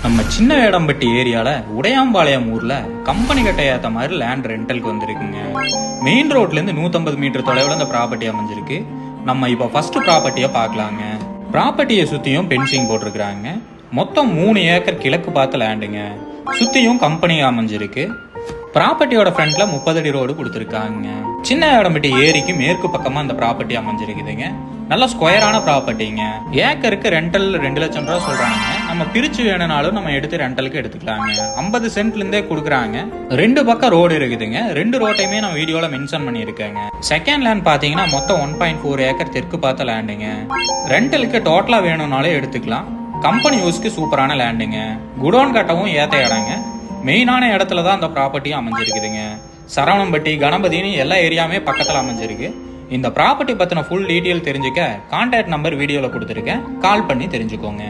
நம்ம சின்ன வேடம்பட்டி ஏரியால உடையாம்பாளையம் ஊர்ல கம்பெனி கட்ட ஏத்த மாதிரி லேண்ட் ரெண்டலுக்கு வந்திருக்குங்க. மெயின் ரோட்ல இருந்து 150 மீட்டர் தொலைவில் இந்த ப்ராப்பர்ட்டி அமைஞ்சிருக்கு. நம்ம இப்ப ஃபர்ஸ்ட் ப்ராப்பர்ட்டியை பார்க்கலாங்க. ப்ராப்பர்ட்டியை சுத்தியும் பென்சிங் போட்டிருக்கிறாங்க. மொத்தம் 3 ஏக்கர் கிழக்கு பார்த்த லேண்டுங்க. சுத்தியும் கம்பெனி அமைஞ்சிருக்கு. ப்ராப்பர்ட்டியோட ஃப்ரண்ட்ல 30 அடி ரோடு கொடுத்துருக்காங்க. சின்ன வேடம்பட்டி ஏரிக்கு மேற்கு பக்கமா இந்த ப்ராப்பர்ட்டி அமைஞ்சிருக்குதுங்க. நல்ல ஸ்கொயரான ப்ராப்பர்ட்டிங்க. ஏக்கருக்கு ரெண்டல் 2 லட்சம் ரூபா சொல்றாங்க. நம்ம பிரிச்சு வேணும்னாலும் நம்ம எடுத்து ரெண்டலுக்கு எடுத்துக்கலாங்க. 50 சென்ட்ல இருந்தே கொடுக்குறாங்க. 2 பக்கம் ரோடு இருக்குதுங்க. 2 ரோட்டையுமே நான் வீடியோல மென்ஷன் பண்ணியிருக்கேங்க. செகண்ட் லேண்ட் பாத்தீங்கன்னா மொத்தம் 1.4 ஏக்கர் தெற்கு பார்த்த லேண்டுங்க. ரெண்டலுக்கு டோட்டலா வேணும்னாலும் எடுத்துக்கலாம். கம்பெனி யூஸ்க்கு சூப்பரான லேண்டுங்க. குடோன் கட்டவும் ஏத்த இடங்க. மெயினான இடத்துல தான் அந்த ப்ராப்பர்ட்டியும் அமைஞ்சிருக்குதுங்க. சரவணம்பட்டி, கணபதினு எல்லா ஏரியாவுமே பக்கத்தில் அமைஞ்சிருக்கு. இந்த ப்ராப்பர்ட்டி பற்றின ஃபுல் டீட்டெயில் தெரிஞ்சுக்க கான்டாக்ட் நம்பர் வீடியோவில் கொடுத்துருக்கேன். கால் பண்ணி தெரிஞ்சுக்கோங்க.